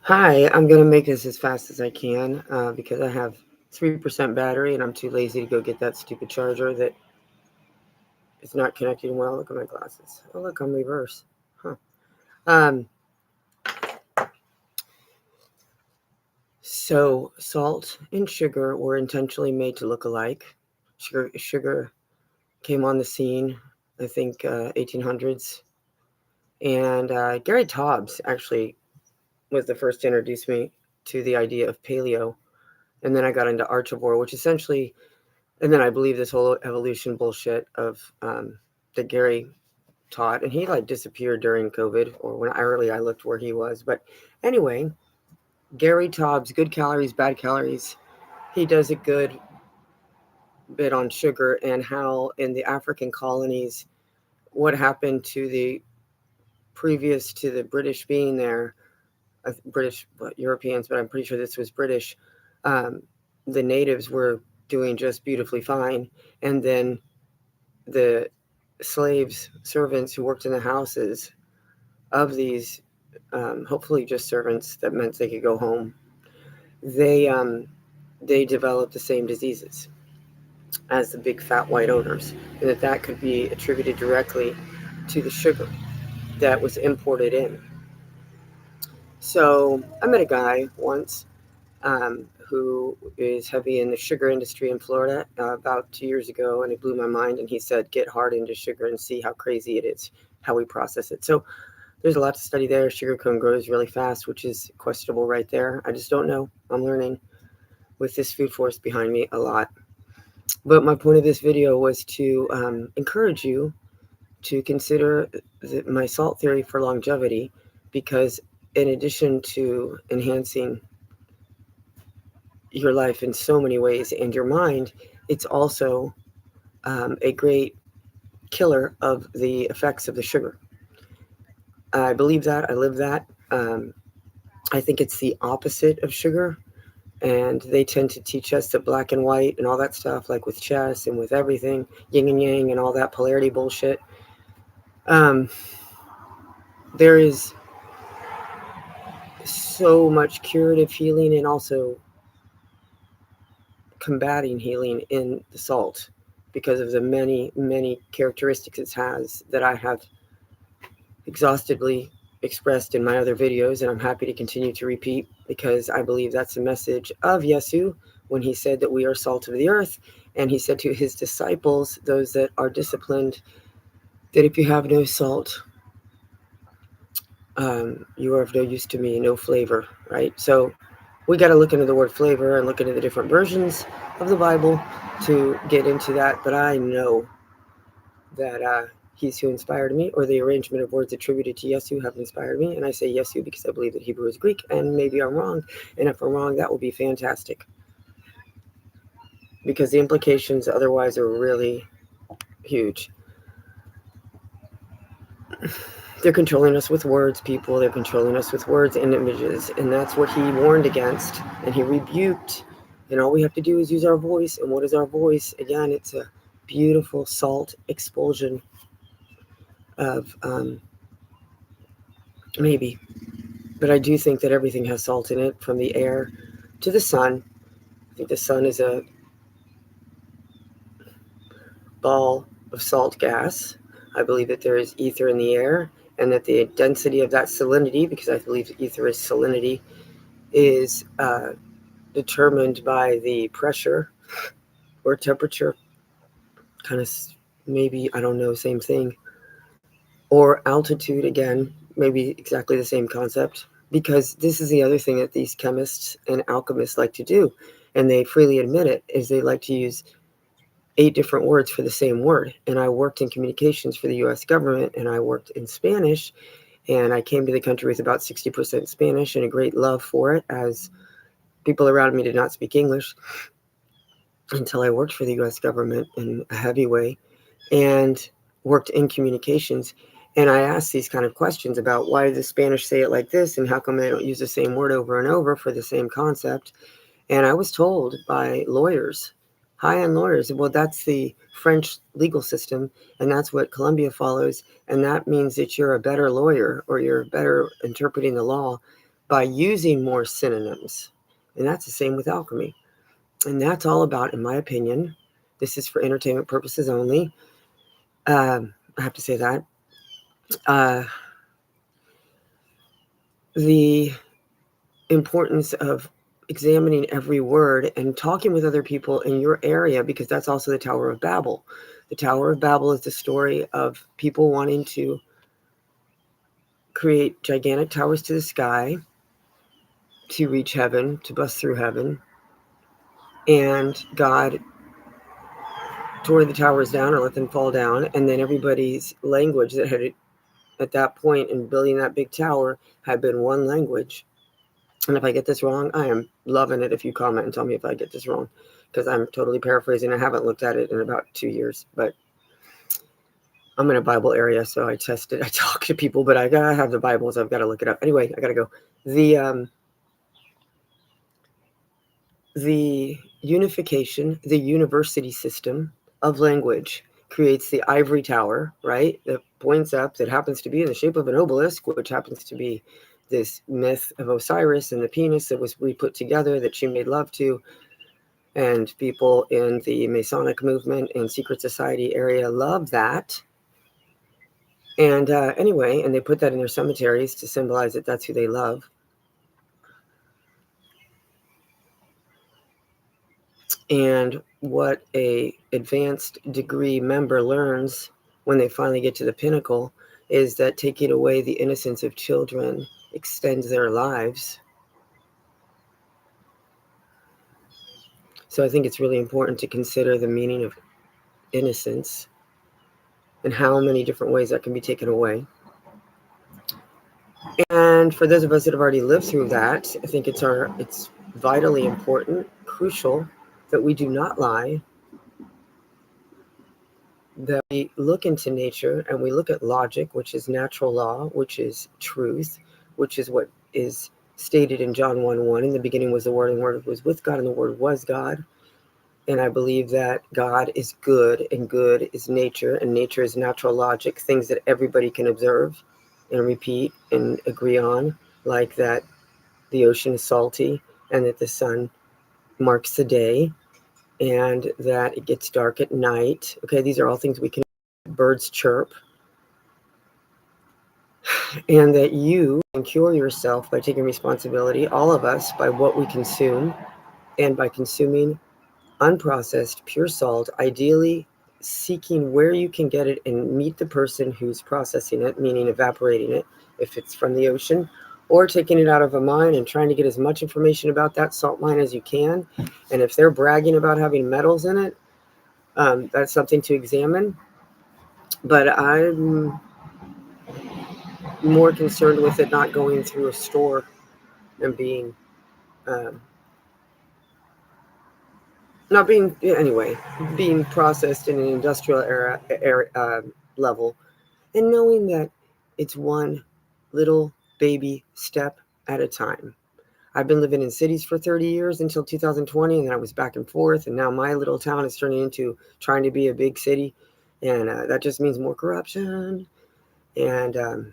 Hi, I'm going to make this as fast as I can because I have 3% battery and I'm too lazy to go get that stupid charger that is not connecting well. Look at my glasses. Oh, look, I'm reverse. Huh. Um, so, salt and sugar were intentionally made to look alike. Sugar came on the scene, I think, 1800s. And Gary Taubes actually was the first to introduce me to the idea of paleo. And then I got into Archivore, which essentially, and then I believe this whole evolution bullshit of that Gary taught, and he like disappeared during COVID, or when I looked where he was. But anyway, Gary Taubes, good calories, bad calories. He does a good bit on sugar and how in the African colonies, what happened to the previous to the British being there, British Europeans, but I'm pretty sure this was British. Um, the natives were doing just beautifully fine, and then the slaves, servants who worked in the houses of these, hopefully just servants that meant they could go home, they they developed the same diseases as the big fat white owners, and that could be attributed directly to the sugar that was imported in. So I met a guy once who is heavy in the sugar industry in Florida about 2 years ago, and it blew my mind. And he said, "Get hard into sugar and see how crazy it is, how we process it." So there's a lot to study there. Sugar cone grows really fast, which is questionable right there. I just don't know. I'm learning with this food forest behind me a lot. But my point of this video was to encourage you to consider my salt theory for longevity, because in addition to enhancing your life in so many ways and your mind, it's also a great killer of the effects of the sugar. I believe that. I live that. I think it's the opposite of sugar. And they tend to teach us the black and white and all that stuff, like with chess and with everything, yin and yang and all that polarity bullshit. Um, there is so much curative healing and also combating healing in the salt because of the many, many characteristics it has that I have exhaustively expressed in my other videos, and I'm happy to continue to repeat because I believe that's the message of Yesu when he said that we are salt of the earth. And he said to his disciples, those that are disciplined, that if you have no salt, you are of no use to me, no flavor, right? So we got to look into the word flavor and look into the different versions of the Bible to get into that. But I know that he's who inspired me, or the arrangement of words attributed to Yesu have inspired me. And I say Yesu because I believe that Hebrew is Greek, and maybe I'm wrong. And if I'm wrong, that will be fantastic, because the implications otherwise are really huge. They're controlling us with words, people. They're controlling us with words and images. And that's what he warned against and he rebuked. And all we have to do is use our voice. And what is our voice? Again, it's a beautiful salt expulsion of maybe. But I do think that everything has salt in it, from the air to the sun. I think the sun is a ball of salt gas. I believe that there is ether in the air, and that the density of that salinity, because I believe ether is salinity, is determined by the pressure or temperature, kind of maybe, I don't know, same thing, or altitude, again, maybe exactly the same concept. Because this is the other thing that these chemists and alchemists like to do, and they freely admit it, is they like to use 8 different words for the same word. And I worked in communications for the US government, and I worked in Spanish, and I came to the country with about 60% Spanish and a great love for it, as people around me did not speak English until I worked for the US government in a heavy way and worked in communications. And I asked these kind of questions about why the Spanish say it like this, and how come they don't use the same word over and over for the same concept. And I was told by lawyers high-end lawyers. Well, that's the French legal system, and that's what Colombia follows, and that means that you're a better lawyer or you're better interpreting the law by using more synonyms. And that's the same with alchemy. And that's all about, in my opinion, this is for entertainment purposes only. I have to say that. The importance of examining every word and talking with other people in your area, because that's also the Tower of Babel. The Tower of Babel is the story of people wanting to create gigantic towers to the sky to reach heaven, to bust through heaven. And God tore the towers down or let them fall down. And then everybody's language that had at that point in building that big tower had been one language. And if I get this wrong, I am loving it if you comment and tell me if I get this wrong, because I'm totally paraphrasing. I haven't looked at it in about 2 years, but I'm in a Bible area, so I tested. I talk to people, but I gotta have the Bibles. I've got to look it up. Anyway, I gotta go. The unification, the university system of language creates the ivory tower, right? That points up, that happens to be in the shape of an obelisk, which happens to be this myth of Osiris and the penis that was re-put together that she made love to. And people in the Masonic movement and secret society area love that. And anyway, and they put that in their cemeteries to symbolize that that's who they love. And what a advanced degree member learns when they finally get to the pinnacle is that taking away the innocence of children extends their lives. So I think it's really important to consider the meaning of innocence and how many different ways that can be taken away. And for those of us that have already lived through that, I think it's vitally important, crucial, that we do not lie, that we look into nature and we look at logic, which is natural law, which is truth, which is what is stated in John 1:1. In the beginning was the Word, and the Word was with God, and the Word was God. And I believe that God is good, and good is nature, and nature is natural logic, things that everybody can observe and repeat and agree on, like that the ocean is salty and that the sun marks the day and that it gets dark at night. Okay, these are all things we can. Birds chirp. And that you can cure yourself by taking responsibility, all of us, by what we consume, and by consuming unprocessed pure salt, ideally seeking where you can get it and meet the person who's processing it, meaning evaporating it if it's from the ocean, or taking it out of a mine and trying to get as much information about that salt mine as you can. And if they're bragging about having metals in it, that's something to examine. But I'm more concerned with it not going through a store and being not being anyway being processed in an industrial level, and knowing that it's one little baby step at a time. I've been living in cities for 30 years until 2020, and then I was back and forth, and now my little town is turning into trying to be a big city, and that just means more corruption. And